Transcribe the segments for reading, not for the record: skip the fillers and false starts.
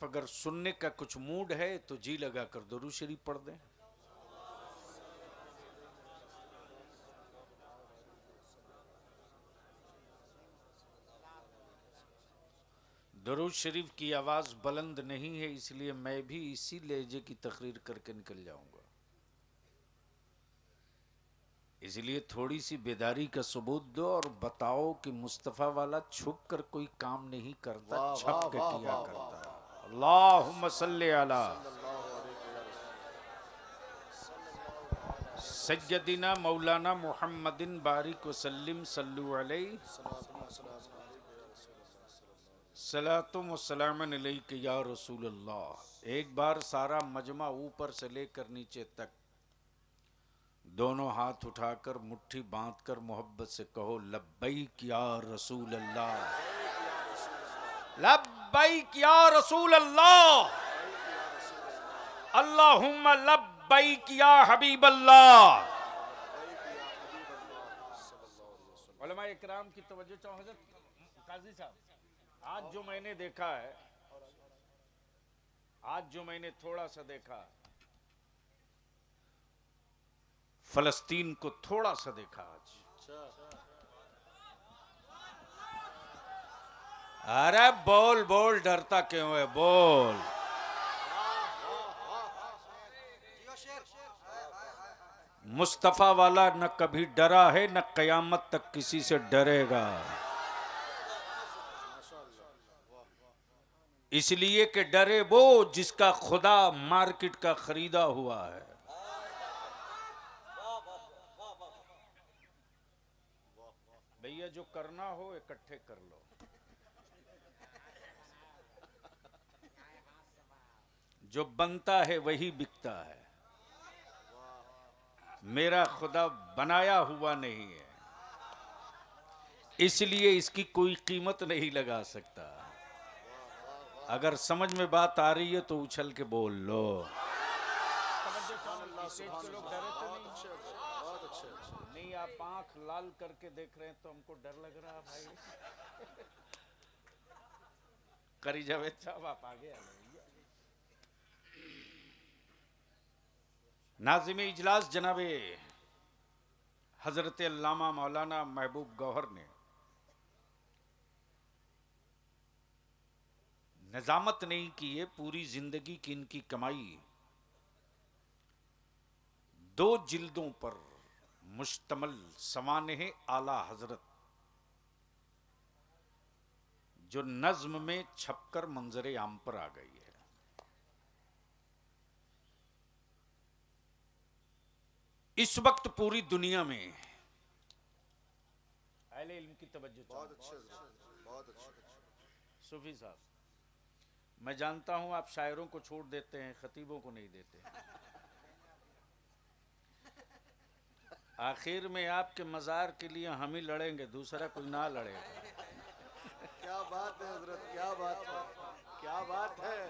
अगर सुनने का कुछ मूड है तो जी लगा कर दरूद शरीफ पढ़ दें। दरूद शरीफ की आवाज बुलंद नहीं है, इसलिए मैं भी इसी लहजे की तकरीर करके निकल जाऊंगा। इसलिए थोड़ी सी बेदारी का सबूत दो और बताओ कि मुस्तफ़ा वाला छुप कर कोई काम नहीं करता, छप के किया करता है। अल्लाहुम्मा सल्ली अला सय्यदिना मौलाना मुहम्मदिन बारिक वसल्लिम सल्लु अलैहि सलातुम वस्सलामन अलैका या रसूल अल्लाह। एक बार सारा मजमा ऊपर से लेकर नीचे तक दोनों हाथ उठाकर मुट्ठी बांधकर मोहब्बत से कहो, लब्बैक या रसूल अल्लाह, लब्बैक या रसूल अल्लाह, अल्लाहुम्मा लब्बैक या हबीब अल्लाह। उलमा इकराम की तवज्जो चाहो। हज़रत काजी साहब, आज जो मैंने देखा है, आज जो मैंने थोड़ा सा देखा, फलस्तीन को थोड़ा सा देखा आज। अरे बोल बोल, डरता क्यों है, बोल। मुस्तफा वाला न कभी डरा है, न कयामत तक किसी से डरेगा। इसलिए कि डरे वो जिसका खुदा मार्केट का खरीदा हुआ है। भैया जो करना हो इकट्ठे कर लो। जो बनता है वही बिकता है। मेरा खुदा बनाया हुआ नहीं है, इसलिए इसकी कोई कीमत नहीं लगा सकता। अगर समझ में बात आ रही है तो उछल के बोल लो। नहीं, आप आंख लाल करके देख रहे हैं तो हमको डर लग रहा है भाई। करी जावेद साहब आप आगे आ गए। नाज़िम इजलास जनाबे हजरत अल्लामा मौलाना महबूब गौहर ने निजामत नहीं की है, पूरी जिंदगी की इनकी कमाई 2 जिल्दों पर मुश्तमल सवानेह आला हजरत, जो नज्म में छपकर मंजरे आम पर आ गई है। इस वक्त पूरी दुनिया में अहले इल्म की तवज्जो। बहुत अच्छे, बहुत अच्छे। सूफी साहब, मैं जानता हूं आप शायरों को छोड़ देते हैं, खतीबों को नहीं देते। आखिर में आपके मजार के लिए हम ही लड़ेंगे, दूसरा कोई ना लड़ेगा। क्या बात है हजरत, क्या बात है, क्या बात है।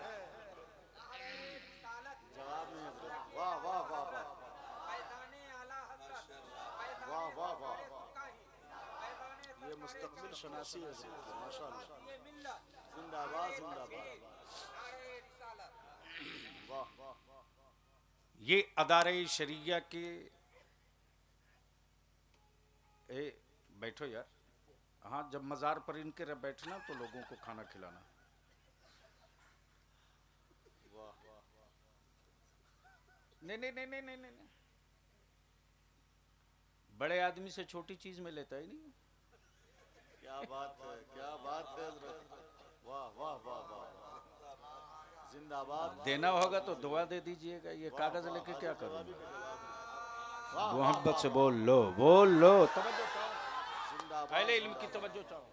जवाब में हजरत, वाह वाह वाह वाह वाह वाह वाह। ये मुस्तकबिल शनासी है माशाअल्लाह। जिंदाबाद जिंदाबाद। वाह, ये अदारे शरिया के बैठो यार। हाँ, जब मजार पर इनके बैठना तो लोगों को खाना खिलाना। नहीं नहीं नहीं नहीं नहीं नहीं, बड़े आदमी से छोटी चीज में लेता ही नहीं। क्या बात है, क्या बात है हजरत, वाह वाह वाह वाह। जिंदाबाद। देना होगा तो दुआ दे दीजिएगा, ये कागज लेके क्या करूंगा। मोहब्बत से बोल लो, बोल लो। अहले इल्म की तवज्जो चाहो।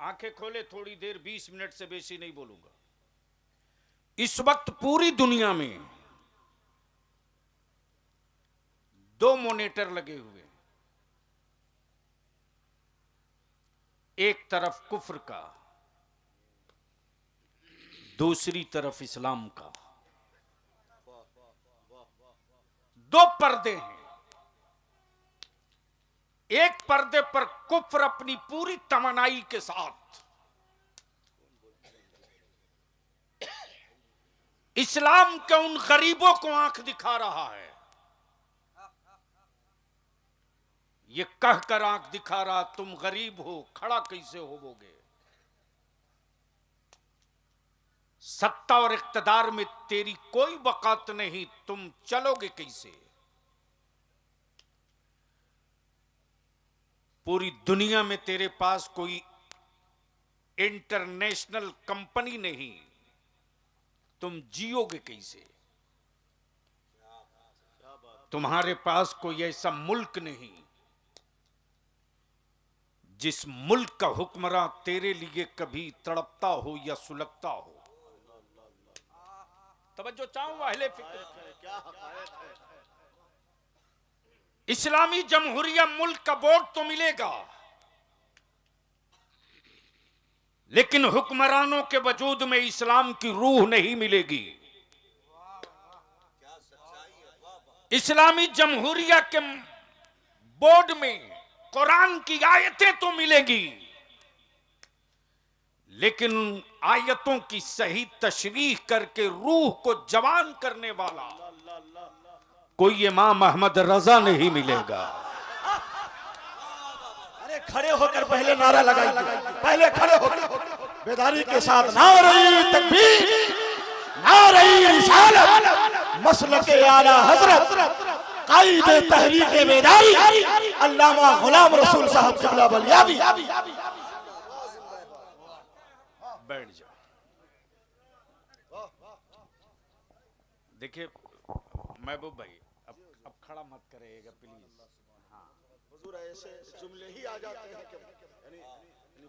आंखें खोले थोड़ी देर, 20 मिनट से बेसी नहीं बोलूंगा। इस वक्त पूरी दुनिया में 2 मॉनिटर लगे हुए, एक तरफ कुफ्र का, दूसरी तरफ इस्लाम का। 2 पर्दे हैं। एक पर्दे पर कुफ्र अपनी पूरी तमन्नाई के साथ, इस्लाम के उन गरीबों को आंख दिखा रहा है। ये कहकर आंख दिखा रहा तुम गरीब हो, खड़ा कैसे होवोगे? सत्ता और इख्तिदार में तेरी कोई वकात नहीं, तुम चलोगे कैसे? पूरी दुनिया में तेरे पास कोई इंटरनेशनल कंपनी नहीं, तुम जियोगे कैसे? तुम्हारे पास कोई ऐसा मुल्क नहीं जिस मुल्क का हुक्मरान तेरे लिए कभी तड़पता हो या सुलगता हो। तवज्जो चाहूंगा अहले फिक्र। इस्लामी जमहूरिया मुल्क का बोर्ड तो मिलेगा, लेकिन हुक्मरानों के वजूद में इस्लाम की रूह नहीं मिलेगी। इस्लामी जमहूरिया के बोर्ड में कुरान की आयतें तो मिलेगी, लेकिन आयतों की सही तशरीह करके रूह को जवान करने वाला कोई इमाम अहमद रजा नहीं मिलेगा। अरे खड़े होकर पहले नारा लगाइए, पहले खड़े होकर बेदारी के साथ नारे तकबीर, नारे रिसालत, मसलके आला हजरत कायदे तहरीक बेदारी अल्लामा गुलाम रसूल साहब क़िबला बलियावी। बैठ जाओ। देखिए महबूब भाई, अब खड़ा मत करिएगा प्लीज। हाँ हुजूर ऐसे जुमले ही आ जाते हैं कि यानी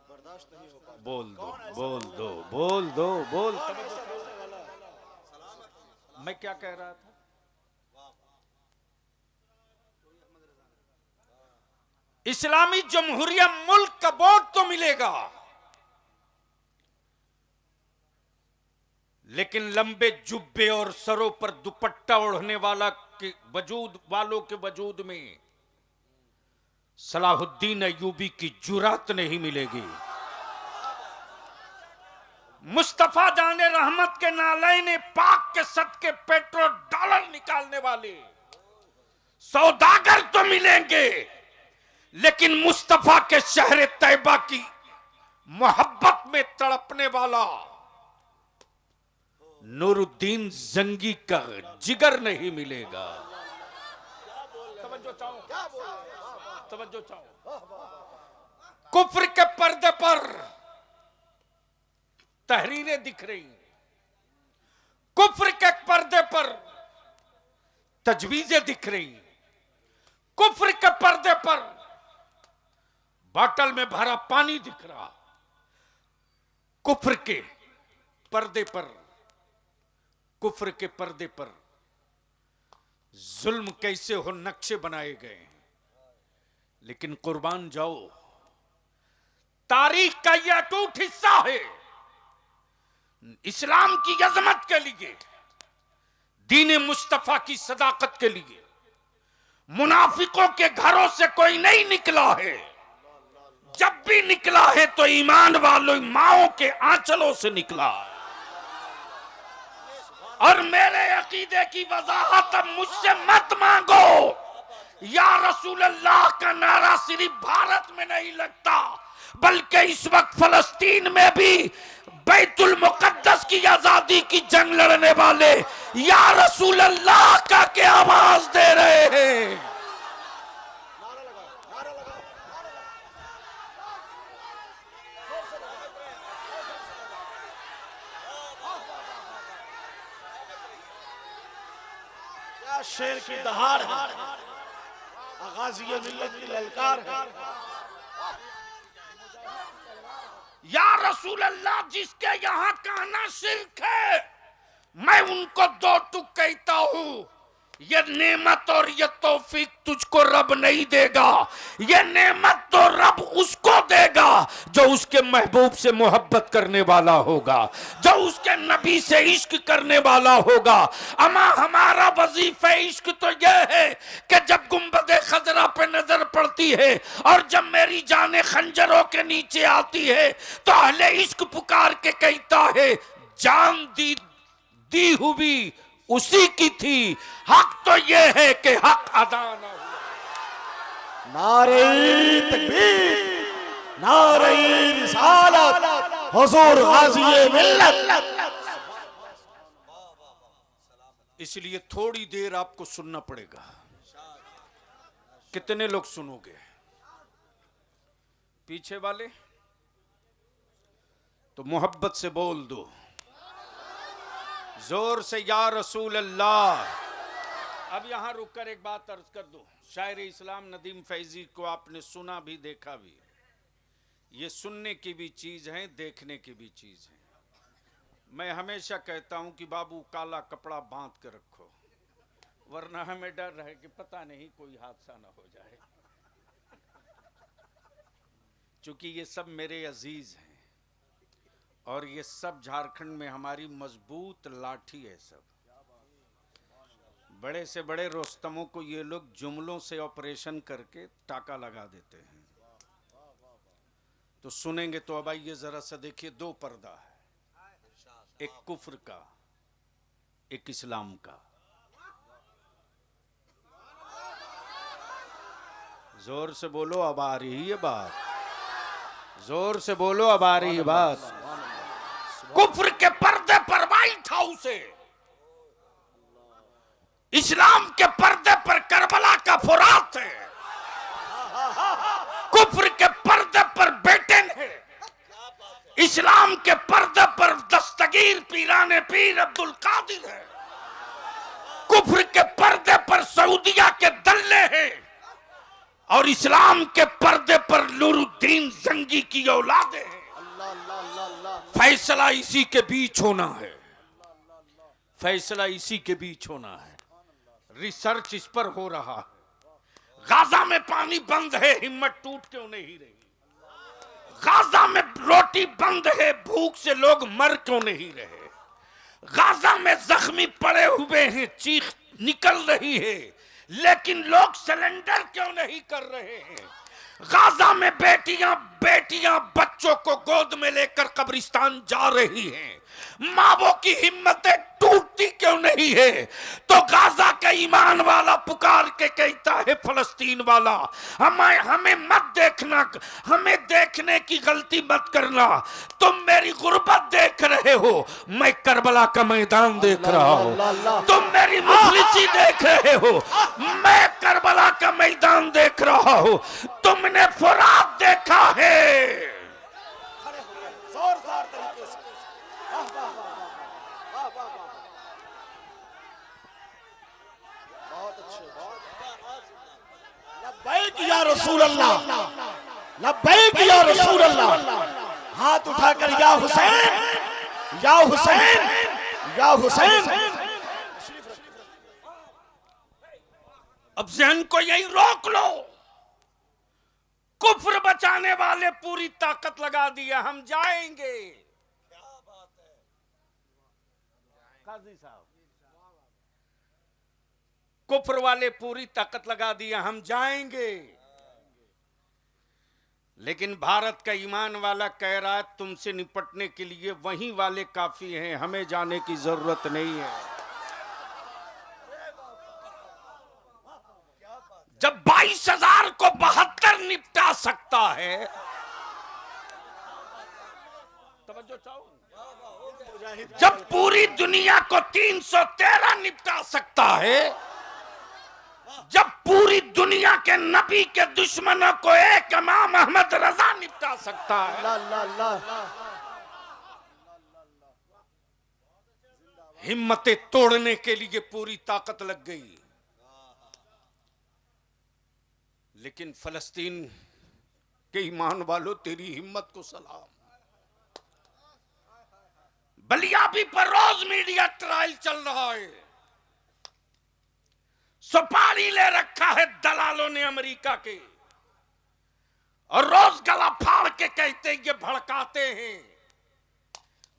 बर्दाश्त नहीं हो पाता। बोल दो बोल दो बोल दो बोल। मैं क्या कह रहा था? इस्लामी जमहूरिया मुल्क का बोर्ड तो मिलेगा, लेकिन लंबे जुब्बे और सरों पर दुपट्टा ओढ़ने वालों के वजूद में सलाहुद्दीन अय्यूबी की जुरात नहीं मिलेगी। मुस्तफा जाने रहमत के नालैने पाक के सदके पेट्रोल डॉलर निकालने वाले सौदागर तो मिलेंगे, लेकिन मुस्तफा के शहर तैयबा की मोहब्बत में तड़पने वाला नूरुद्दीन जंगी का जिगर नहीं मिलेगा। तवज्जो चाहो। कुफ्र के पर्दे पर तहरीरें दिख रही, कुफ्र के पर्दे पर तजवीजें दिख रही, कुफ्र के पर्दे पर बोतल में भरा पानी दिख रहा, कुफ्र के पर्दे पर, कुफ्र के पर्दे पर जुल्म कैसे हो नक्शे बनाए गए। लेकिन कुर्बान जाओ, तारीख का यह अटूट हिस्सा है। इस्लाम की अजमत के लिए, दीन मुस्तफा की सदाकत के लिए मुनाफिकों के घरों से कोई नहीं निकला है। जब भी निकला है तो ईमान वालों माओं के आंचलों से निकला है। और मेरे अकीदे की वजाहत अब मुझसे मत मांगो। या रसूल अल्लाह का नारा सिर्फ भारत में नहीं लगता, बल्कि इस वक्त फलस्तीन में भी बैतुल मुकद्दस की आजादी की जंग लड़ने वाले या रसूल अल्लाह का के आवाज दे रहे हैं। शेर की दहाड़ है, आगाज़िये मिल्लत की ललकार है। या रसूल अल्लाह, जिसके यहाँ कहना शिर्क है, मैं उनको दो टुक कहता हूँ। ये नेमत और ये तौफीक तुझको रब नहीं देगा, ये नेमत तो रब उसको देगा जो उसके महबूब से मोहब्बत करने वाला होगा, जो उसके नबी से इश्क करने वाला होगा। अमा हमारा वजीफा इश्क तो यह है कि जब गुंबदे खजरा पे नजर पड़ती है और जब मेरी जाने खंजरों के नीचे आती है तो अहले इश्क पुकार के कहता है, जान दी दी हुई उसी की थी। हक तो यह है कि हक अदा न हुआ। नारे तकबीर, नारे रिसालत, हुजूर गाज़ी मिल्लत। इसलिए थोड़ी देर आपको सुनना पड़ेगा। कितने लोग सुनोगे? पीछे वाले तो मोहब्बत से बोल दो, जोर से या रसूल अल्लाह। अब यहां रुककर एक बात अर्ज कर दो। शायर इस्लाम नदीम फैजी को आपने सुना भी देखा भी। ये सुनने की भी चीज है, देखने की भी चीज है। मैं हमेशा कहता हूं कि बाबू काला कपड़ा बांध के रखो, वरना हमें डर है कि पता नहीं कोई हादसा ना हो जाए। चूंकि ये सब मेरे अजीज हैं और ये सब झारखंड में हमारी मजबूत लाठी है। सब बड़े से बड़े रोस्तमों को ये लोग जुमलों से ऑपरेशन करके टाका लगा देते हैं। तो सुनेंगे तो अब आइए जरा सा देखिए, दो पर्दा है, एक कुफ्र का, एक इस्लाम का। जोर से बोलो, अब आ रही है बात। जोर से बोलो, अब आ रही है बात। कुफ्र के पर्दे पर व्हाइट हाउस है, इस्लाम के पर्दे पर करबला का फुरात है। कुफ्र के पर्दे पर बेटेन है, इस्लाम के पर्दे पर दस्तगीर पीराने पीर अब्दुल कादिर है। कुफ्र के पर्दे पर सऊदिया के दल्ले हैं और इस्लाम के पर्दे पर नूरुद्दीन जंगी की औलादें हैं। फैसला इसी के बीच होना है, फैसला इसी के बीच होना है। रिसर्च इस पर हो रहा है। गाजा में पानी बंद है, हिम्मत टूट क्यों नहीं रही? गाजा में रोटी बंद है, भूख से लोग मर क्यों नहीं रहे? गाजा में जख्मी पड़े हुए हैं, चीख निकल रही है, लेकिन लोग सिलेंडर क्यों नहीं कर रहे हैं? गाजा में बेटियां बच्चों को गोद में लेकर कब्रिस्तान जा रही हैं, माँ की हिम्मतें टूटती क्यों नहीं है? तो गाजा का ईमान वाला पुकार के कहता है फलस्तीन वाला, हमें मत देखना, हमें देखने की गलती मत करना। तुम मेरी गुर्बत देख रहे हो, मैं करबला का मैदान देख रहा हूँ। तुम मेरी मुफलिसी देख रहे हो, मैं करबला का मैदान देख रहा हूँ। तुमने फुरात देखा है। लब्बैक या रसूल अल्लाह, लब्बैक या रसूल अल्लाह। हाथ उठाकर या हुसैन, या हुसैन, या हुसैन। अब जहन को यही रोक लो। कुफ्र बचाने वाले पूरी ताकत लगा दिया, हम जाएंगे। क्या बात है काजी साहब, कुफ्र वाले पूरी ताकत लगा दिया, हम जाएंगे। लेकिन भारत का ईमान वाला कह रहा है तुमसे निपटने के लिए वही वाले काफी हैं, हमें जाने की जरूरत नहीं है। जब 22,000 को 72 निपटा सकता है, तवज्जो चाहो, जब पूरी दुनिया को 313 निपटा सकता है, जब पूरी दुनिया के नबी के दुश्मनों को एक इमाम अहमद रजा निपटा सकता है, हिम्मतें तोड़ने के लिए पूरी ताकत लग गई। लेकिन फलस्तीन के ईमान वालों, तेरी हिम्मत को सलाम। बलियाबी पर रोज मीडिया ट्रायल चल रहा है, सुपारी ले रखा है दलालों ने अमेरिका के, और रोज गला फाड़ के कहते ये भड़काते हैं।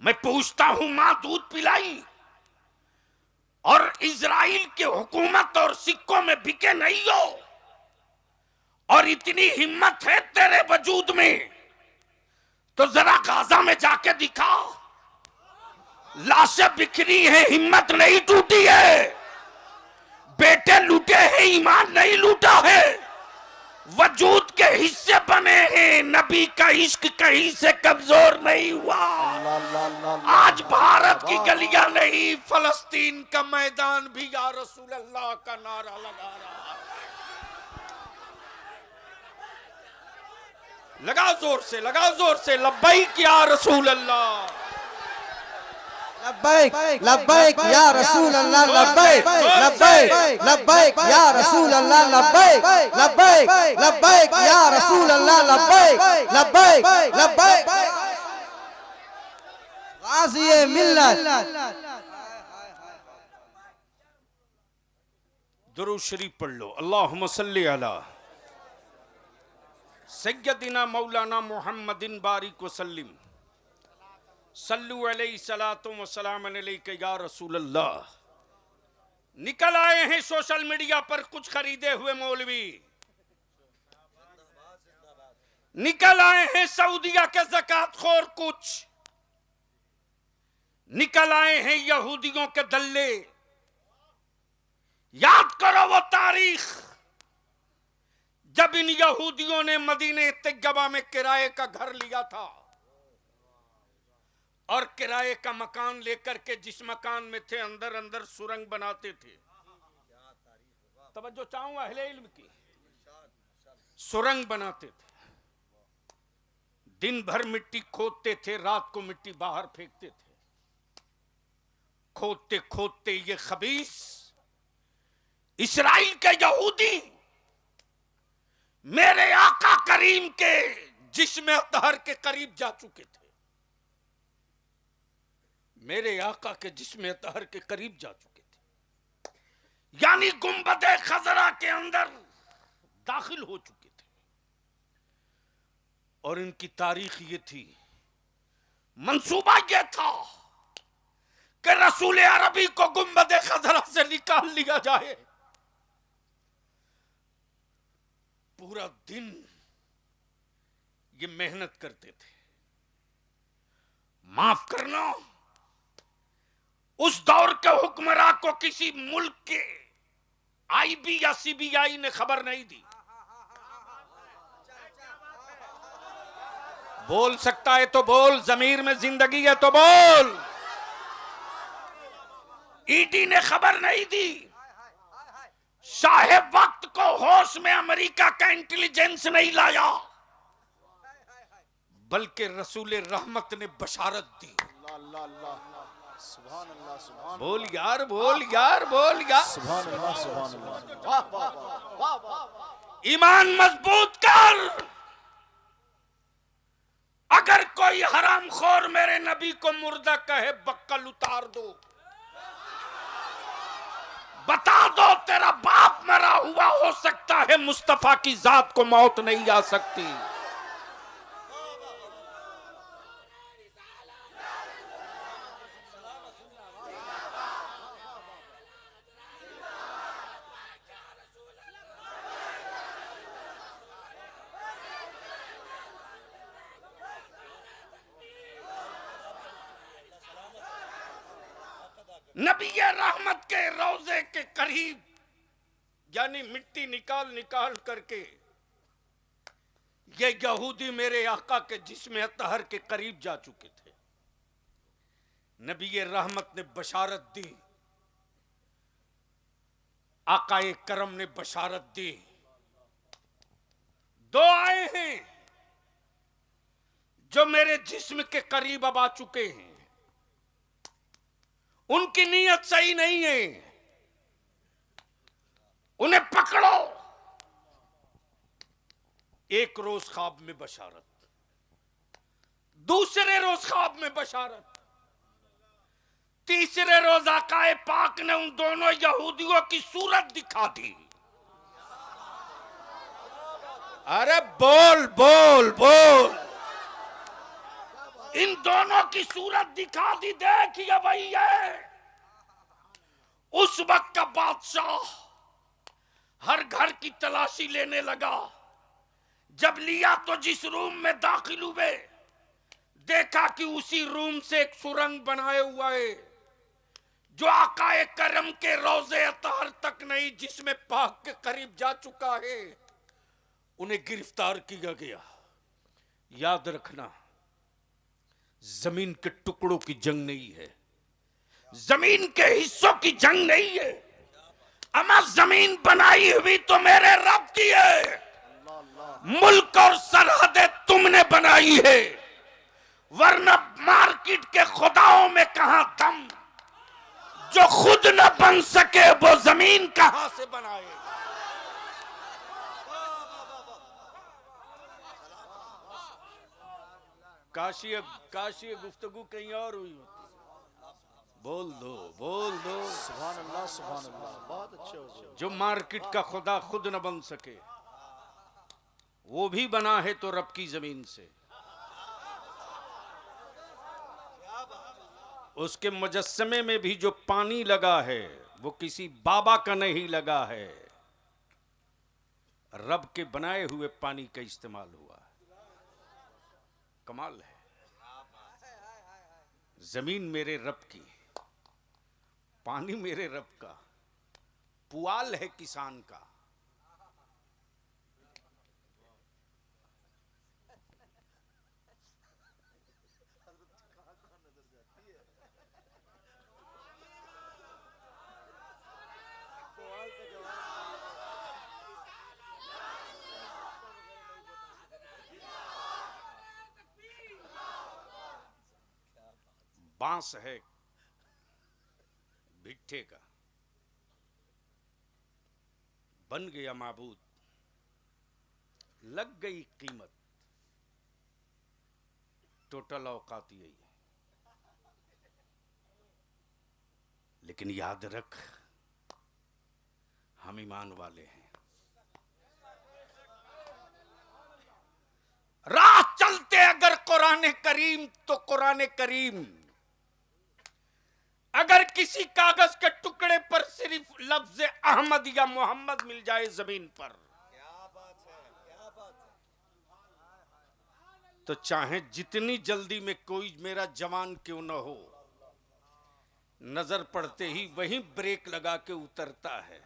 मैं पूछता हूं, मां दूध पिलाई और इजराइल की हुकूमत और सिक्कों में बिके नहीं हो, और इतनी हिम्मत है तेरे वजूद में, तो जरा गाजा में जाके दिखा। लाशें बिखरी है, हिम्मत नहीं टूटी है, बेटे लूटे हैं, ईमान नहीं लूटा है, वजूद के हिस्से बने हैं, नबी का इश्क कहीं से कमजोर नहीं हुआ। आज भारत की गलियां नहीं, फलस्तीन का मैदान भी या रसूल अल्लाह का नारा लगा रहा है। लगा जोर से, लगा जोर से, लब्बैक या रसूल अल्लाह, लब्बैक लब्बैक या रसूल अल्लाह, लब्बैक लब्बैक लब्बैक या रसूल अल्लाह, लब्बैक लब्बैक लब्बैक या रसूल अल्लाह, लब्बैक लब्बैक लब्बैक गाज़ी मिल्लत। दुरूद शरीफ पढ़ लो। अल्लाहुम्मा सल्ली अला सय्यदिना मौलाना मुहम्मदिन बारिक वसल्लिम सल्लु अलैहि सलातु व सलाम अलैका या रसूल अल्लाह। निकल आए हैं सोशल मीडिया पर कुछ खरीदे हुए मौलवी, निकल आए हैं सऊदिया के ज़कात खोर कुछ, निकल आए हैं यहूदियों के दल्ले। याद करो वो तारीख जब इन यहूदियों ने मदीने तिगबा में किराए का घर लिया था और किराए का मकान लेकर के जिस मकान में थे अंदर अंदर सुरंग बनाते थे। तवज्जो चाहूंगा अहले इल्म की, सुरंग बनाते थे, दिन भर मिट्टी खोदते थे, रात को मिट्टी बाहर फेंकते थे। खोदते खोदते ये खबीस इस्राइल के यहूदी मेरे आका करीम के जिस्म अतहर के करीब जा चुके थे, मेरे आका के जिस्म अतहर के करीब जा चुके थे, यानी गुंबदे खजरा के अंदर दाखिल हो चुके थे। और इनकी तारीख ये थी, मंसूबा ये था कि रसूल अरबी को गुंबदे खजरा से निकाल लिया जाए। पूरा दिन ये मेहनत करते थे। माफ करना, उस दौर के हुक्मरान को किसी मुल्क के आईबी या सीबीआई ने खबर नहीं दी। बोल सकता है तो बोल, जमीर में जिंदगी है तो बोल। ईडी ने खबर नहीं दी, साहेब वक्त को होश में अमेरिका का इंटेलिजेंस नहीं लाया, बल्कि रसूल रहमत ने बशारत दी। बोल यार, बोल यार, बोल यार। ईमान मजबूत कर। अगर कोई हरामखोर मेरे नबी को मुर्दा कहे, बक्कल उतार दो, बता दो तेरा बाप मरा हुआ हो सकता है, मुस्तफा की जात को मौत नहीं आ सकती। नबी रहमत के रोजे के करीब, यानी मिट्टी निकाल निकाल करके ये यहूदी मेरे आका के जिस्म अतहर के करीब जा चुके थे। नबी रहमत ने बशारत दी, आकाए करम ने बशारत दी। दो आए हैं जो मेरे जिस्म के करीब अब आ चुके हैं, उनकी नीयत सही नहीं है, उन्हें पकड़ो। एक रोज ख्वाब में बशारत, दूसरे रोज ख्वाब में बशारत, तीसरे रोज आकाए पाक ने उन दोनों यहूदियों की सूरत दिखा दी। अरे बोल बोल बोल। इन दोनों की सूरत दिखा दी। देखिए वही है। उस वक्त का बादशाह हर घर की तलाशी लेने लगा। जब लिया तो जिस रूम में दाखिल हुए, देखा कि उसी रूम से एक सुरंग बनाए हुआ है जो आकाए करम के रोजे अतार तक नहीं, जिसमें पाक के करीब जा चुका है। उन्हें गिरफ्तार किया गया। याद रखना, जमीन के टुकड़ों की जंग नहीं है, जमीन के हिस्सों की जंग नहीं है। अमा जमीन बनाई हुई तो मेरे रब की है, मुल्क और सरहदें तुमने बनाई है, वरना मार्केट के खुदाओं में कहां दम। जो खुद न बन सके वो जमीन कहां से बनाए। काशी गुफ्तगू कहीं और हुई होती। बोल दो, बोल दो। सुभान अल्लाह, सुभान अल्लाह। बहुत अच्छे हो। जो मार्केट का खुदा खुद न बन सके, वो भी बना है तो रब की जमीन से। उसके मुजस्समे में भी जो पानी लगा है वो किसी बाबा का नहीं लगा है, रब के बनाए हुए पानी का इस्तेमाल हुआ। कमाल है। जमीन मेरे रब की, पानी मेरे रब का, पुआल है किसान का। बांस है भिट्ठे का, बन गया माबूद, लग गई कीमत, टोटल औकात यही है। लेकिन याद रख, हम ईमान वाले हैं। राह चलते अगर कुरान करीम तो कुरान करीम, अगर किसी कागज के टुकड़े पर सिर्फ लफ्ज अहमद या मोहम्मद मिल जाए जमीन पर, तो चाहे जितनी जल्दी में कोई मेरा जवान क्यों न हो, नजर पड़ते ही वहीं ब्रेक लगा के उतरता है।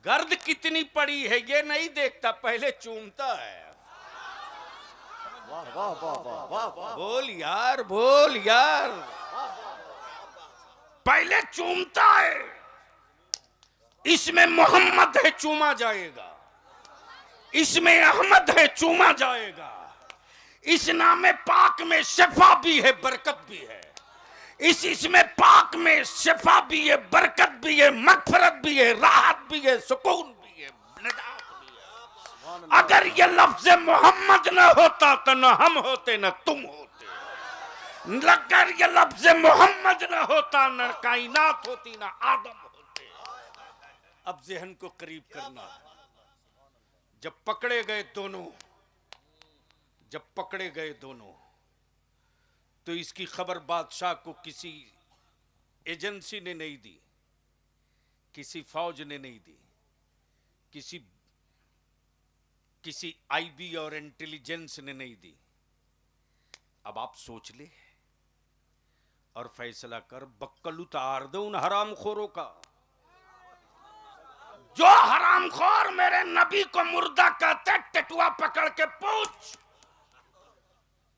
गर्द कितनी पड़ी है ये नहीं देखता, पहले चूमता है। वाह वाह वाह वाह वाह वाह। बोल यार, बोल यार। पहले चूमता है, इसमें मोहम्मद है चूमा जाएगा, इसमें अहमद है चूमा जाएगा, इस नाम पाक में शफा भी है बरकत भी है, इसमें पाक में शफा भी है, बरकत भी है, मगफरत भी है, राहत भी है, सुकून भी है, निजात भी है। अगर ये लफ्ज मोहम्मद न होता तो न हम होते न तुम होते, अगर ये लफ्ज मोहम्मद न होता न कायनात होती न आदम होते। अब ज़हन को करीब करना। जब पकड़े गए दोनों, तो इसकी खबर बादशाह को किसी एजेंसी ने नहीं दी, किसी फौज ने नहीं दी, किसी आईबी और इंटेलिजेंस ने नहीं दी। अब आप सोच ले और फैसला कर, बक्कल उतार दो उन हरामखोरों का। जो हरामखोर मेरे नबी को मुर्दा कहते, टटुआ पकड़ के पूछ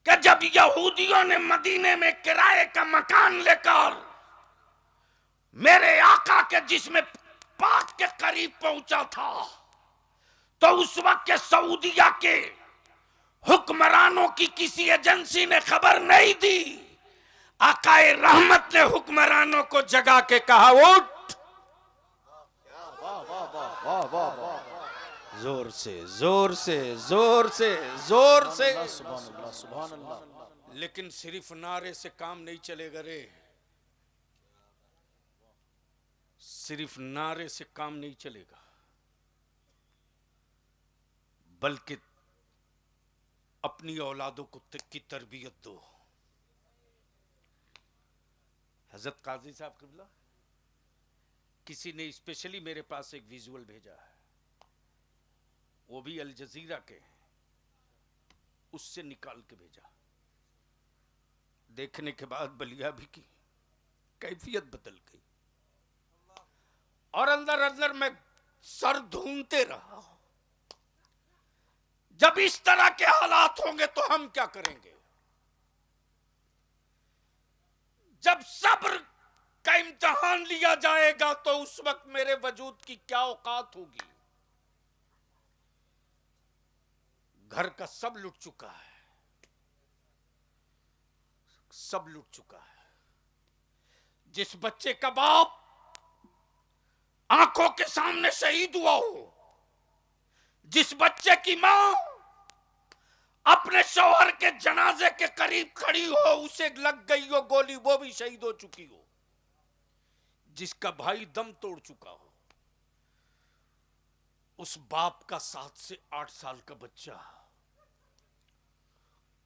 कि जब यहूदियों ने मदीने में किराए का मकान लेकर मेरे आका के जिस्म पाक के करीब पहुंचा था, तो उस वक्त के सऊदिया के हुक्मरानों की किसी एजेंसी ने खबर नहीं दी। आकाए रहमत ने हुक्मरानों को जगा के कहा, उठ। वाह वाह वाह वाह वाह वाह। जोर से, जोर से, जोर से, जोर से। सुभान अल्लाह, सुभान अल्लाह। लेकिन सिर्फ नारे से काम नहीं चलेगा रे, सिर्फ नारे से काम नहीं चलेगा, बल्कि अपनी औलादों को की तरबियत दो। हजरत काजी साहब क़िबला, किसी ने स्पेशली मेरे पास एक विजुअल भेजा है, वो भी अल जजीरा के। उससे निकाल के भेजा। देखने के बाद बलिया भी की कैफियत बदल गई और अंदर अंदर मैं सर ढूंढते रहा। जब इस तरह के हालात होंगे तो हम क्या करेंगे? जब सब्र का इम्तिहान लिया जाएगा तो उस वक्त मेरे वजूद की क्या औकात होगी। घर का सब लुट चुका है, सब लुट चुका है। जिस बच्चे का बाप आंखों के सामने शहीद हुआ हो, जिस बच्चे की मां अपने शौहर के जनाजे के करीब खड़ी हो, उसे लग गई हो गोली, वो भी शहीद हो चुकी हो, जिसका भाई दम तोड़ चुका हो, उस बाप का 7 से 8 साल का बच्चा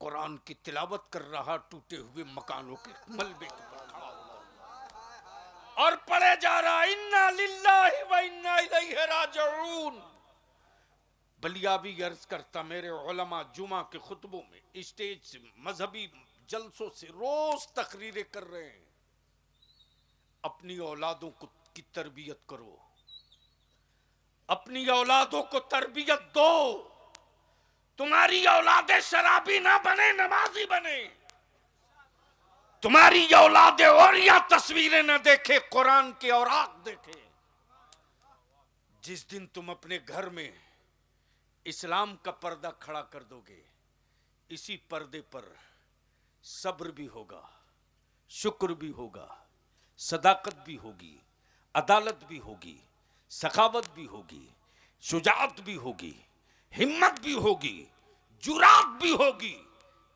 कुरान की तिलावत कर रहा टूटे हुए मकानों के मलबे के पर खड़ा होकर और पढ़े जा रहा इन्ना लिल्लाहि व इन्ना इलैहि राजिऊन। बलियावी अर्ज करता, मेरे उलमा जुमा के खुतबों में स्टेज से मजहबी जलसों से रोज तकरीरें कर रहे हैं, अपनी औलादों को की तरबियत करो, अपनी औलादों को तरबियत दो। तुम्हारी औलादे शराबी ना बने, नमाजी बने। तुम्हारी औलादे और या तस्वीरें ना देखे, कुरान के औराक देखे। जिस दिन तुम अपने घर में इस्लाम का पर्दा खड़ा कर दोगे, इसी पर्दे पर सब्र भी होगा, शुक्र भी होगा, सदाकत भी होगी, अदालत भी होगी, सखावत भी होगी, शुजाअत भी होगी, हिम्मत भी होगी, जुरात भी होगी,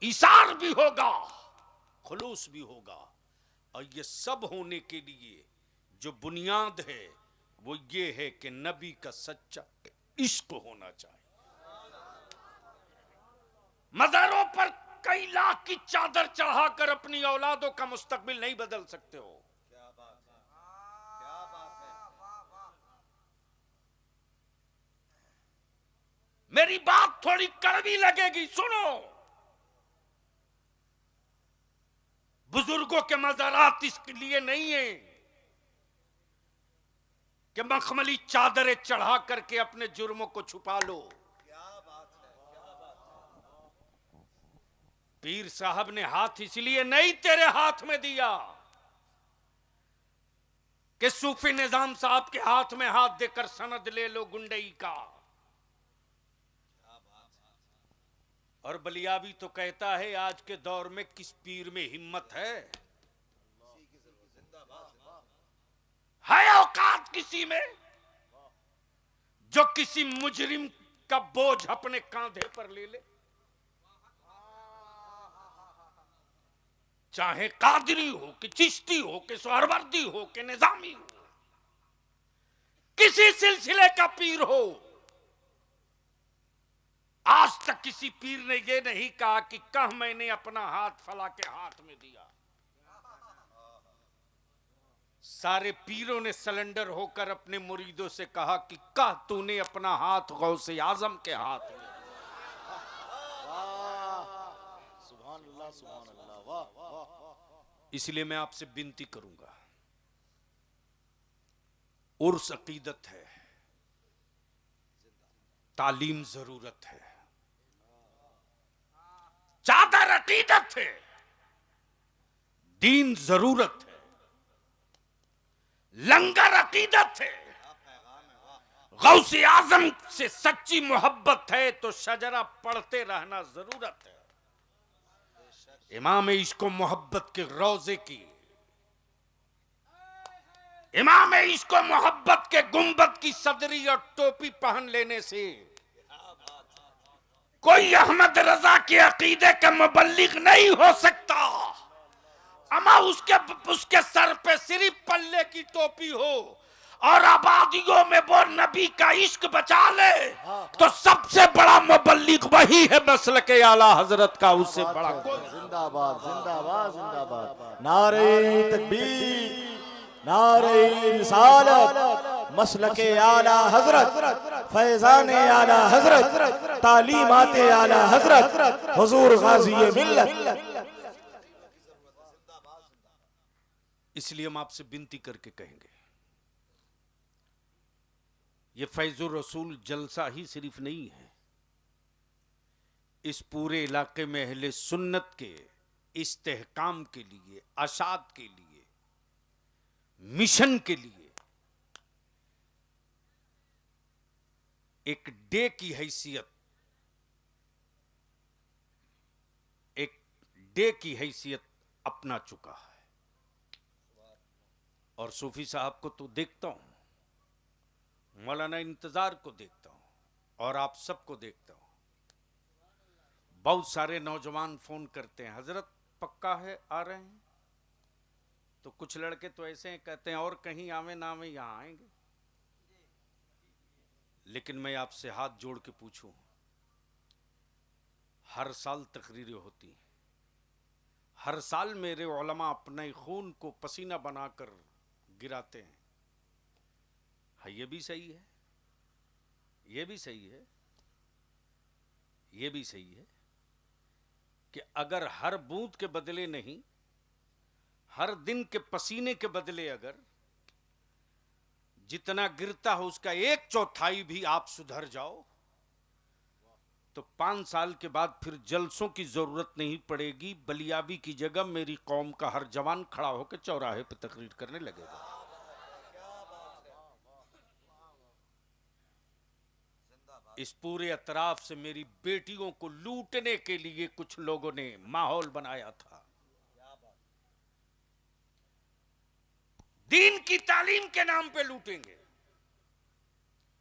इसार भी होगा, खुलूस भी होगा। और ये सब होने के लिए जो बुनियाद है वो ये है कि नबी का सच्चा इश्क होना चाहिए। मज़ारों पर कई लाख की चादर चढ़ाकर अपनी औलादों का मुस्तकबिल नहीं बदल सकते हो। क्या बात है, क्या बात है। मेरी बात थोड़ी कड़वी लगेगी, सुनो। बुजुर्गों के मज़ारात इसके लिए नहीं है कि मखमली चादरें चढ़ा करके अपने जुर्मों को छुपा लो। पीर साहब ने हाथ इसलिए नहीं तेरे हाथ में दिया कि सूफी निजाम साहब के हाथ में हाथ देकर सनद ले लो गुंडई का। और बलियावी तो कहता है आज के दौर में किस पीर में हिम्मत है औकात किसी में जो किसी मुजरिम का बोझ अपने कांधे पर ले ले। चाहे कादरी हो कि चिश्ती हो कि सोहरवर्दी हो कि निजामी हो, किसी सिलसिले का पीर हो, आज तक किसी पीर ने यह नहीं कहा कि कह मैंने अपना हाथ फला के हाथ में दिया। सारे पीरों ने सलेंडर होकर अपने मुरीदों से कहा कि कह तूने अपना हाथ गौसे आजम के हाथ में। सुभान अल्लाह, सुभान अल्लाह, वाह वाह। इसलिए मैं आपसे विनती करूंगा, उर्स अकीदत है, तालीम जरूरत है, चादर अकीदत है, दीन जरूरत है, लंगर अकीदत है, गौसे आजम से सच्ची मोहब्बत है तो शजरा पढ़ते रहना जरूरत है। इमाम इश्क मोहब्बत के रोजे की, इमाम इश्क मोहब्बत के गुंबद की सदरी और टोपी पहन लेने से कोई अहमद रजा के अकीदे का मुबल्लिग नहीं हो सकता। अमा उसके सर पे सिर्फ पल्ले की टोपी हो और आबादियों में वो नबी का इश्क बचा ले तो सबसे बड़ा मुबल्लिग वही है मसलक आला हजरत का, उससे बड़ा कोई। जिंदाबाद जिंदाबाद जिंदाबाद। नारे तकबीर, नारे रिसालत, मसलके आला हजरत, फैजान आला हजरत, तालीमात आला हजरत, हुजूर गाजी मिल्लत। इसलिए हम आपसे विनती करके कहेंगे, ये फैजुर रसूल जलसा ही सिर्फ नहीं है, इस पूरे इलाके में अहले सुन्नत के इस्तेहकाम के लिए, अशात के लिए, मिशन के लिए एक डे की हैसियत, एक डे की हैसियत अपना चुका है। और सूफी साहब को तो देखता हूं, मौलाना इंतजार को देखता हूं और आप सबको देखता हूं। बहुत सारे नौजवान फोन करते हैं, हजरत पक्का है आ रहे हैं? तो कुछ लड़के तो ऐसे हैं कहते हैं और कहीं आवे ना आवे यहां आएंगे। लेकिन मैं आपसे हाथ जोड़ के पूछूं, हर साल तकरीरें होती हैं, हर साल मेरे उलमा अपने खून को पसीना बनाकर गिराते हैं। हाँ, ये भी सही है, ये भी सही है, ये भी सही है कि अगर हर बूंद के बदले नहीं, हर दिन के पसीने के बदले अगर जितना गिरता हो उसका 1/4 भी आप सुधर जाओ, तो 5 साल के बाद फिर जलसों की जरूरत नहीं पड़ेगी। बलियाबी की जगह मेरी कौम का हर जवान खड़ा होकर चौराहे पर तकरीर करने लगेगा। इस पूरे अतराफ से मेरी बेटियों को लूटने के लिए कुछ लोगों ने माहौल बनाया था। दीन की तालीम के नाम पे लूटेंगे,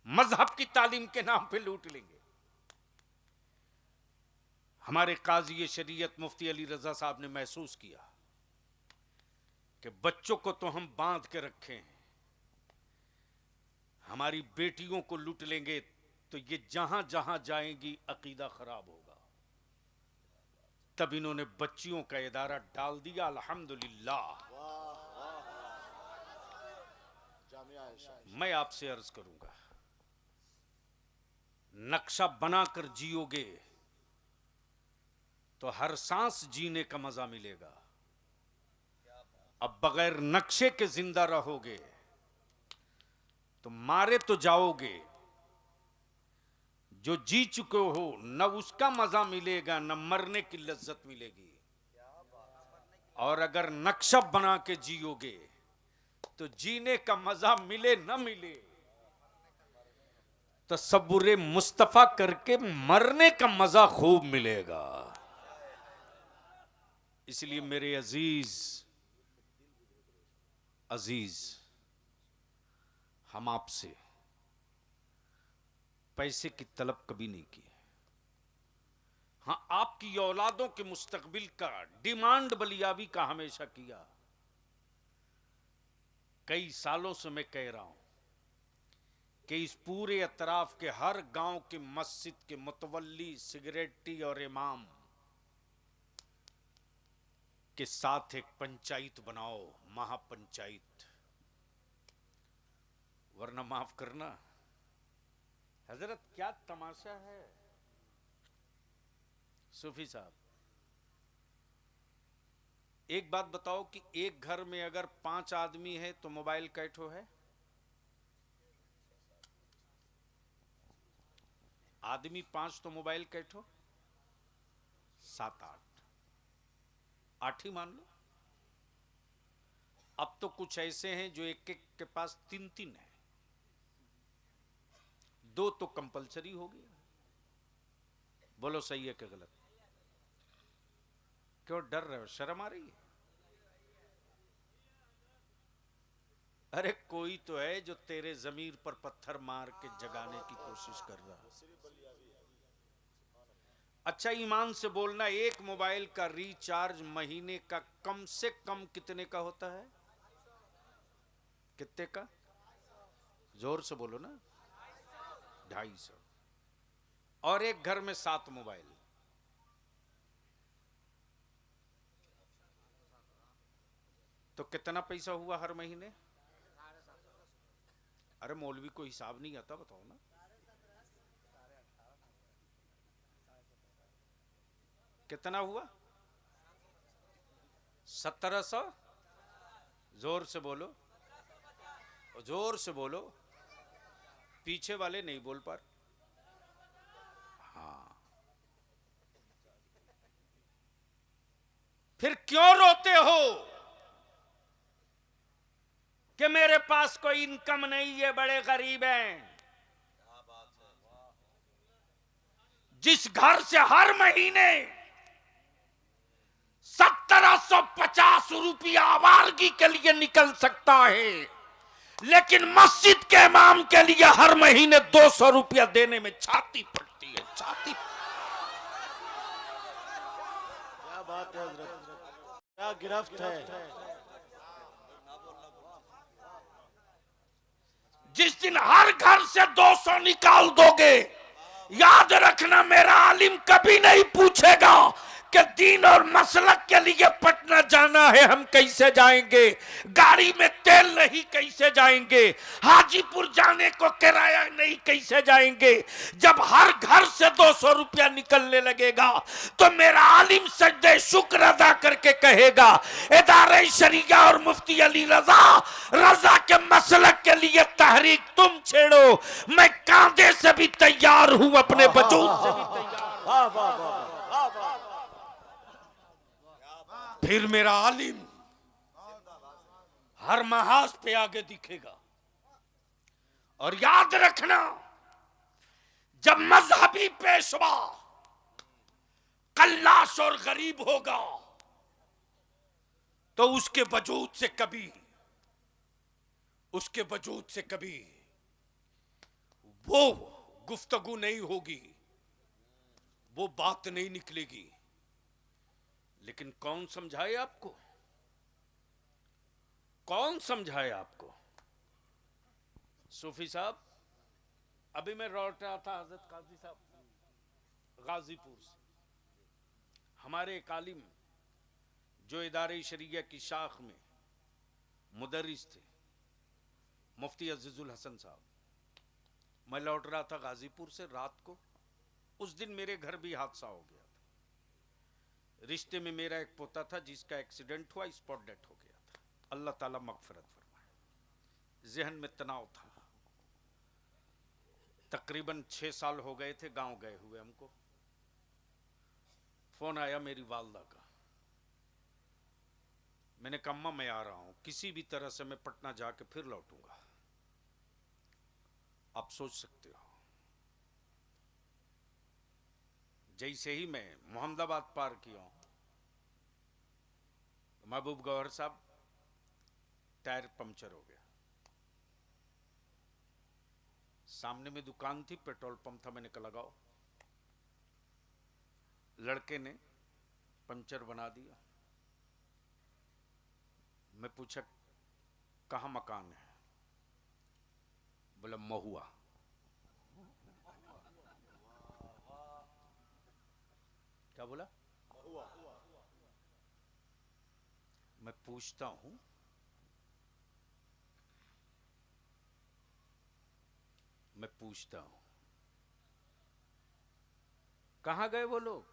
मजहब की तालीम के नाम पे लूट लेंगे। हमारे काजी शरीयत मुफ्ती अली रजा साहब ने महसूस किया कि बच्चों को तो हम बांध के रखे हैं, हमारी बेटियों को लूट लेंगे तो ये जहां जहां जाएंगी अकीदा खराब होगा। तब इन्होंने बच्चियों का इदारा डाल दिया। अल्हम्दुलिल्लाह। मैं आपसे अर्ज करूंगा, नक्शा बनाकर जियोगे तो हर सांस जीने का मजा मिलेगा। अब बगैर नक्शे के जिंदा रहोगे तो मारे तो जाओगे, जो जी चुके हो न उसका मजा मिलेगा न मरने की लज्जत मिलेगी। और अगर नक्शा बना के जियोगे तो जीने का मजा मिले न मिले, तसव्वुरे मुस्तफा करके मरने का मजा खूब मिलेगा। इसलिए मेरे अजीज हम आपसे पैसे की तलब कभी नहीं की। हां, आपकी औलादों के मुस्तकबिल का डिमांड बलियाबी का हमेशा किया। कई सालों से मैं कह रहा हूं कि इस पूरे अतराफ के हर गांव के मस्जिद के मुतवल्ली, सिगरेटी और इमाम के साथ एक पंचायत बनाओ, महापंचायत। वरना माफ करना हजरत, क्या तमाशा है। सूफी साहब, एक बात बताओ कि एक घर में अगर 5 आदमी है तो मोबाइल कैठो है? आदमी 5 तो मोबाइल कैठो? 7-8, 8 ही मान लो। अब तो कुछ ऐसे हैं जो एक एक के पास 3-3 है, 2 तो कंपलसरी हो गया। बोलो सही है कि गलत? क्यों डर रहे हो? शर्म आ रही है? अरे कोई तो है जो तेरे जमीर पर पत्थर मार के जगाने की कोशिश कर रहा है। अच्छा, ईमान से बोलना, एक मोबाइल का रिचार्ज महीने का कम से कम कितने का होता है? कितने का? जोर से बोलो ना। 250। और एक घर में 7 मोबाइल, तो कितना पैसा हुआ हर महीने? अरे मौलवी को हिसाब नहीं आता, बताओ ना। कितना हुआ? 1700। जोर से बोलो, जोर से बोलो, पीछे वाले नहीं बोल पा रहे। हाँ, फिर क्यों रोते हो कि मेरे पास कोई इनकम नहीं है, बड़े गरीब हैं? जिस घर से हर महीने 1750 रुपया आवारगी के लिए निकल सकता है, लेकिन मस्जिद के इमाम के लिए हर महीने 200 रुपया देने में छाती फटती है, छाती। क्या बात है हजरत, क्या गिरफ्त है। जिस दिन हर घर से 200 निकाल दोगे, याद रखना मेरा आलिम कभी नहीं पूछेगा कि दीन और मसलक के लिए पटना जाना है, हम कैसे जाएंगे, गाड़ी में तेल नहीं कैसे जाएंगे, हाजीपुर जाने को किराया नहीं कैसे जाएंगे। जब हर घर से 200 रुपया निकलने लगेगा तो मेरा आलिम सजदे शुक्र अदा करके कहेगा, इदारे शरिया और मुफ्ती अली रजा के मसलक के लिए तहरीक तुम छेड़ो, मैं कांधे से भी तैयार हूं, अपने वजूद से भी तैयार। वाह वाह वाह। फिर मेरा आलिम हर महाज पे आगे दिखेगा। और याद रखना, जब मजहबी पेशवा कल्लाश और गरीब होगा तो उसके वजूद से कभी वो गुफ्तगू नहीं होगी, वो बात नहीं निकलेगी। लेकिन कौन समझाए आपको, कौन समझाए आपको? सूफी साहब, अभी मैं लौट रहा था हजरत काजी साहब गाजीपुर से, हमारे एक आलिम जो इदारे शरिया की शाख में मुदर्रिस थे, मुफ्ती अजीजुल हसन साहब, मैं लौट रहा था गाजीपुर से रात को। उस दिन मेरे घर भी हादसा हो गया था। रिश्ते में मेरा एक पोता था जिसका एक्सीडेंट हुआ, स्पॉट डेथ हो गया था। अल्लाह ताला मगफिरत फरमाए। जहन में तनाव था। तकरीबन 6 साल हो गए थे गांव गए हुए हमको। फोन आया मेरी वालदा का। मैंने कहा अम्मा मैं आ रहा हूं, किसी भी तरह से मैं पटना जाके फिर लौटूंगा। आप सोच सकते हो, जैसे ही मैं मोहम्मदाबाद पार किया हूं, महबूब गौहर साहब टायर पंक्चर हो गया। सामने में दुकान थी, पेट्रोल पंप था, मैंने कहा लगाओ। लड़के ने पंक्चर बना दिया। मैं पूछा कहाँ मकान है? बोला महुआ। क्या बोला? मैं पूछता हूं, कहां गए वो लोग?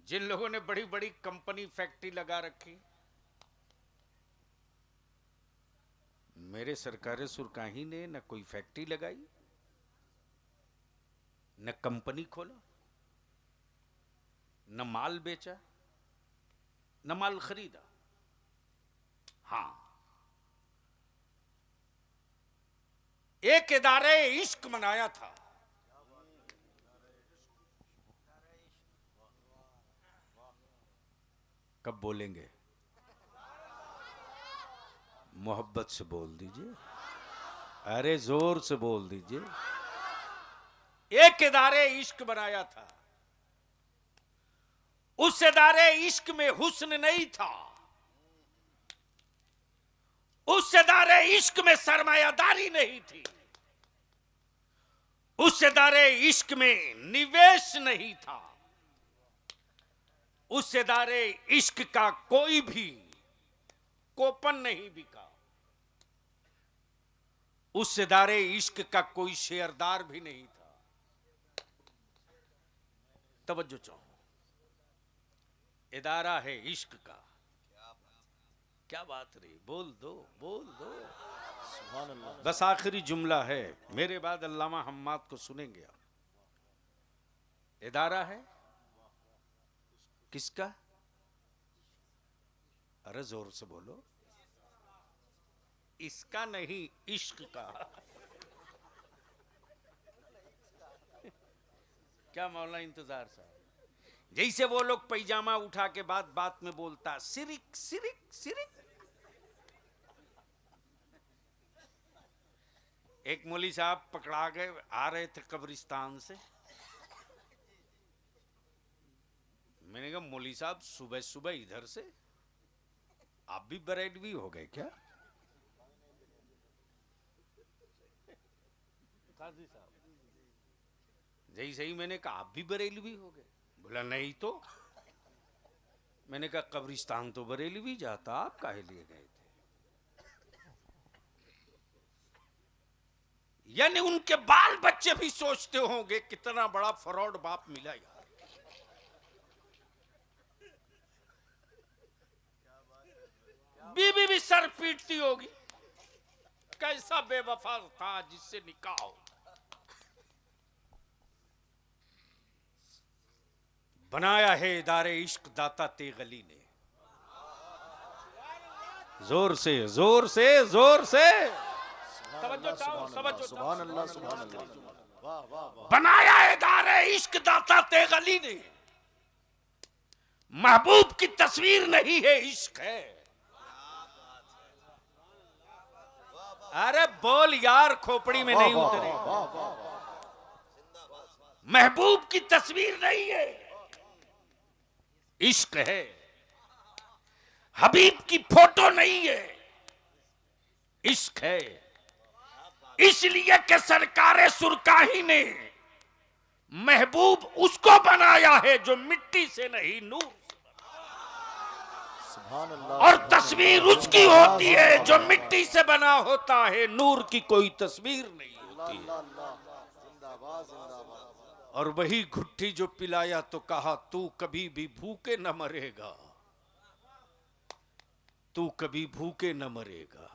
जिन लोगों ने बड़ी बड़ी कंपनी फैक्ट्री लगा रखी। मेरे सरकार सुरकाही ने न कोई फैक्ट्री लगाई, न कंपनी खोला, न माल बेचा, न माल खरीदा। हां, एक इदारे इश्क मनाया था। कब बोलेंगे? मोहब्बत से बोल दीजिए, अरे जोर से बोल दीजिए। एक इदारे इश्क बनाया था। उस इदारे इश्क में हुस्न नहीं था। उस इदारे इश्क में सरमायादारी नहीं थी। उस इदारे इश्क में निवेश नहीं था। उस इदारे इश्क का कोई भी कोपन नहीं बिका। उस इदारे इश्क का कोई शेयरदार भी नहीं था। तवज्जो चाहो, इदारा है इश्क का। क्या बात रही, बोल दो बोल दो। बस आखिरी जुमला है, मेरे बाद अल्लामा हम्माद को सुनेंगे आप। इदारा है किसका? अरे जोर से बोलो। इसका नहीं, इश्क का। क्या मौला इंतजार साहब, जैसे वो लोग पैजामा उठा के बात बात में बोलता सिरिक सिरिक सिरिक। एक मौली साहब पकड़ा गए, आ रहे थे कब्रिस्तान से। मैंने कहा मौली साहब सुबह सुबह इधर से, आप भी बरेलवी हो गए क्या? काजी साहब जैसे ही मैंने कहा आप भी बरेलवी हो गए, बोला नहीं तो। मैंने कहा कब्रिस्तान तो बरेलवी जाता, आप काहे लिए गए थे? यानी उनके बाल बच्चे भी सोचते होंगे कितना बड़ा फ्रॉड बाप मिला यार। बीबी भी सर पीटती होगी, कैसा बेवफा था जिससे निकाह हो। बनाया है इदारे इश्क दाता तेगली ने। जोर से जोर से जोर से तवज्जो चाहो, तवज्जो चाहो। बनाया है इदारे इश्क दाता तेगली ने। महबूब की तस्वीर नहीं है, इश्क है। अरे बोल यार, खोपड़ी में नहीं उतरे। महबूब की तस्वीर नहीं है, इश्क है। हबीब की फोटो नहीं है, इश्क है। इसलिए कि सरकारे सुरकाही ने महबूब उसको बनाया है जो मिट्टी से नहीं नूर से बना। और तस्वीर उसकी होती है जो मिट्टी से बना होता है, नूर की कोई तस्वीर नहीं होती है। और वही घुट्टी जो पिलाया तो कहा तू कभी भी भूखे न मरेगा, तू कभी भूखे न मरेगा।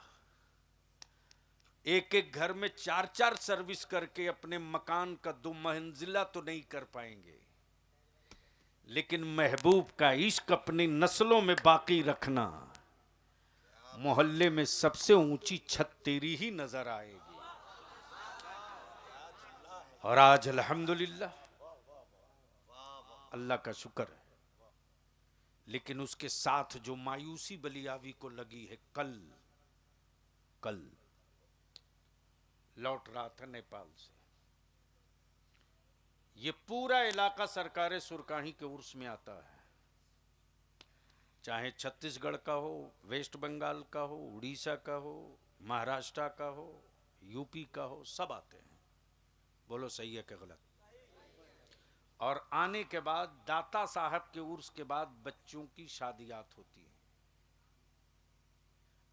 एक एक घर में 4-4 सर्विस करके अपने मकान का 2 मंजिला तो नहीं कर पाएंगे, लेकिन महबूब का इश्क अपनी नस्लों में बाकी रखना। मोहल्ले में सबसे ऊंची छत तेरी ही नजर आएगी। और आज अल्हम्दुलिल्लाह अल्लाह का शुक्र है, लेकिन उसके साथ जो मायूसी बलियावी को लगी है। कल लौट रहा था नेपाल से, ये पूरा इलाका सरकारे सुरकाही के उर्स में आता है। चाहे छत्तीसगढ़ का हो, वेस्ट बंगाल का हो, उड़ीसा का हो, महाराष्ट्र का हो, यूपी का हो, सब आते हैं। बोलो सही है कि गलत? और आने के बाद दाता साहब के उर्स के बाद बच्चों की शादियात होती है।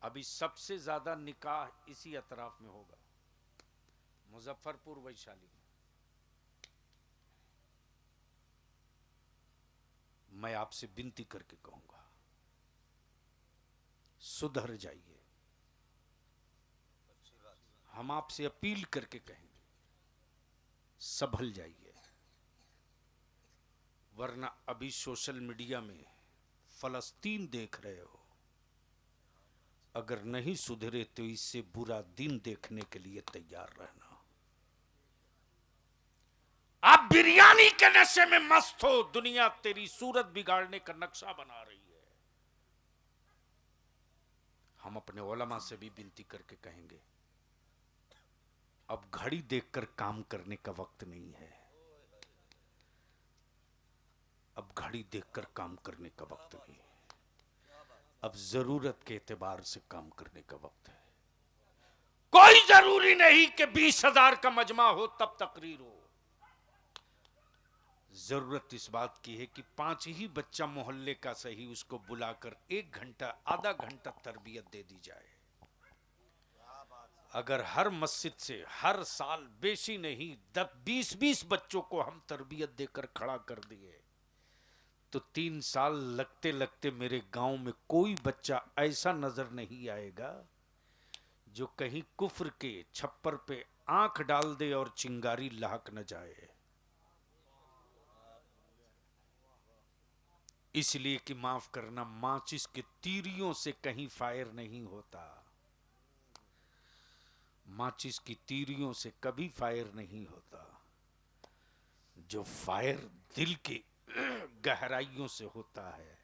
अभी सबसे ज्यादा निकाह इसी अतराफ में होगा, मुजफ्फरपुर वैशाली में। मैं आपसे विनती करके कहूंगा, सुधर जाइए। हम आपसे अपील करके कहेंगे, संभल जाइए। वरना अभी सोशल मीडिया में फलस्तीन देख रहे हो, अगर नहीं सुधरे तो इससे बुरा दिन देखने के लिए तैयार रहना। आप बिरयानी के नशे में मस्त हो, दुनिया तेरी सूरत बिगाड़ने का नक्शा बना रही है। हम अपने उलमा से भी विनती करके कहेंगे, अब घड़ी देखकर काम करने का वक्त नहीं है। अब घड़ी देखकर काम करने का वक्त नहीं है। अब जरूरत के एतबार से काम करने का वक्त है। कोई जरूरी नहीं कि 20,000 का मजमा हो तब तकरीर हो। जरूरत इस बात की है कि 5 ही बच्चा मोहल्ले का सही, उसको बुलाकर 1 घंटा आधा घंटा तरबियत दे दी जाए। अगर हर मस्जिद से हर साल बेशी नहीं 10-20 बच्चों को हम तरबियत देकर खड़ा कर दिए तो 3 साल लगते लगते मेरे गांव में कोई बच्चा ऐसा नजर नहीं आएगा जो कहीं कुफ्र के छप्पर पे आंख डाल दे और चिंगारी लहक न जाए। इसलिए कि माफ करना, माचिस के तीरियों से कहीं फायर नहीं होता, माचिस की तीरियों से कभी फायर नहीं होता। जो फायर दिल के गहराइयों से होता है।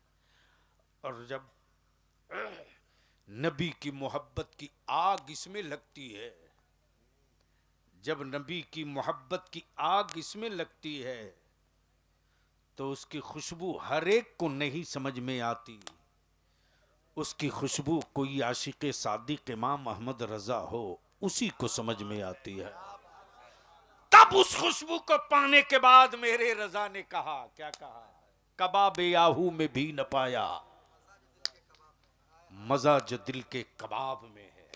और जब नबी की मोहब्बत की आग इसमें लगती है, जब नबी की मोहब्बत की आग इसमें लगती है तो उसकी खुशबू हर एक को नहीं समझ में आती। उसकी खुशबू कोई आशिक़ सादिक इमाम अहमद रजा हो उसी को समझ में आती है। तब उस खुशबू को पाने के बाद मेरे रजा ने कहा, क्या कहा? कबाब याहू में भी न पाया, मजा जो दिल के कबाब में है।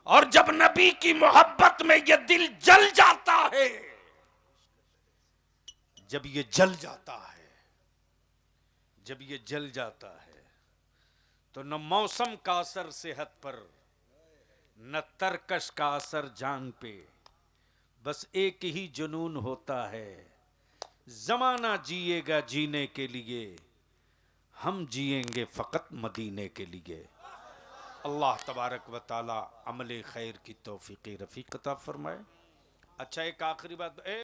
और जब नबी की मोहब्बत में ये दिल जल जाता है, जब ये जल जाता है, जब ये जल जाता है तो न मौसम का असर सेहत पर, न तरकश का असर जान पे, बस एक ही जुनून होता है, जमाना जिएगा जीने के लिए, हम जिएंगे फकत मदीने के लिए। अल्लाह तबारक व ताला अमले खैर की तौफीक रफीक अता फरमाए। अच्छा, एक आखिरी बात